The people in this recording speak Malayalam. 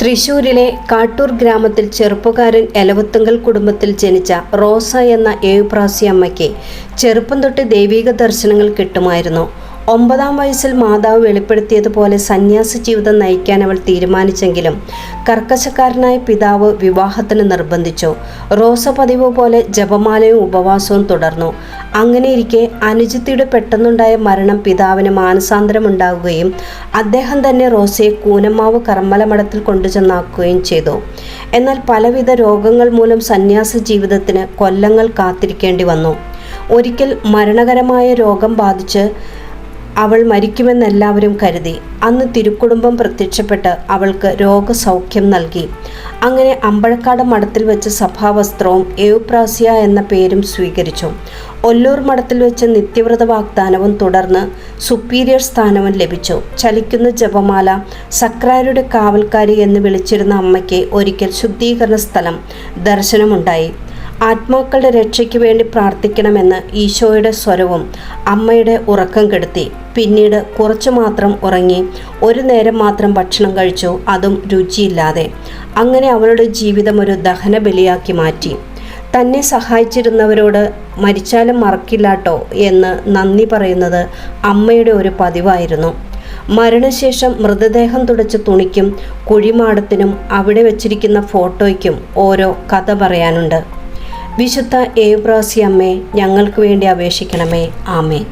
തൃശ്ശൂരിലെ കാട്ടൂർ ഗ്രാമത്തിൽ ചെറുപ്പക്കാരൻ എലവത്തുങ്കൽ കുടുംബത്തിൽ ജനിച്ച റോസ എന്ന ഏഴുപ്രാസി അമ്മയ്ക്ക് ചെറുപ്പം തൊട്ട് ദൈവിക ദർശനങ്ങൾ കിട്ടുമായിരുന്നു. 9-ാം വയസ്സിൽ മാതാവ് വെളിപ്പെടുത്തിയതുപോലെ സന്യാസ ജീവിതം നയിക്കാൻ അവൾ തീരുമാനിച്ചെങ്കിലും കർക്കശക്കാരനായ പിതാവ് വിവാഹത്തിന് നിർബന്ധിച്ചു. റോസ പതിവ് പോലെ ജപമാലയും ഉപവാസവും തുടർന്നു. അങ്ങനെയിരിക്കെ അനുജത്തിയുടെ പെട്ടെന്നുണ്ടായ മരണം പിതാവിന് മാനസാന്തരമുണ്ടാകുകയും അദ്ദേഹം തന്നെ റോസയെ കൂനമാവ് കർമ്മല മഠത്തിൽ കൊണ്ടുചെന്നാക്കുകയും ചെയ്തു. എന്നാൽ പലവിധ രോഗങ്ങൾ മൂലം സന്യാസ ജീവിതത്തിന് കൊല്ലങ്ങൾ കാത്തിരിക്കേണ്ടി വന്നു. ഒരിക്കൽ മരണകരമായ രോഗം ബാധിച്ച് അവൾ മരിക്കുമെന്നെല്ലാവരും കരുതി. അന്ന് തിരുക്കുടുംബം പ്രത്യക്ഷപ്പെട്ട് അവൾക്ക് രോഗസൗഖ്യം നൽകി. അങ്ങനെ അമ്പഴക്കാട് മഠത്തിൽ വെച്ച് സഭാവസ്ത്രവും ഏവുപ്രാസിയ എന്ന പേരും സ്വീകരിച്ചു. ഒല്ലൂർ മഠത്തിൽ വെച്ച് നിത്യവ്രത വാഗ്ദാനവും തുടർന്ന് സുപ്പീരിയർ സ്ഥാനവും ലഭിച്ചു. ചലിക്കുന്ന ജപമാല, സക്രാരുടെ കാവൽക്കാരി എന്ന് വിളിച്ചിരുന്ന അമ്മയ്ക്ക് ഒരിക്കൽ ശുദ്ധീകരണ സ്ഥലം ദർശനമുണ്ടായി. ആത്മാക്കളുടെ രക്ഷയ്ക്ക് വേണ്ടി പ്രാർത്ഥിക്കണമെന്ന് ഈശോയുടെ സ്വരവും അമ്മയുടെ ഉറക്കം കെടുത്തി. പിന്നീട് കുറച്ചു മാത്രം ഉറങ്ങി, ഒരു നേരം മാത്രം ഭക്ഷണം കഴിച്ചു, അതും രുചിയില്ലാതെ. അങ്ങനെ അവളുടെ ജീവിതം ഒരു ദഹന ബലിയാക്കി മാറ്റി. തന്നെ സഹായിച്ചിരുന്നവരോട് മരിച്ചാലും മറക്കില്ലാട്ടോ എന്ന് നന്ദി പറയുന്നത് അമ്മയുടെ ഒരു പതിവായിരുന്നു. മരണശേഷം മൃതദേഹം തുടച്ച തുണിക്കും കുഴിമാടത്തിനും അവിടെ വെച്ചിരിക്കുന്ന ഫോട്ടോയ്ക്കും ഓരോ കഥ പറയാനുണ്ട്. വിശുദ്ധ ഏവുപ്രാസി അമ്മേ, ഞങ്ങൾക്ക് വേണ്ടി അപേക്ഷിക്കണമേ. ആമേൻ.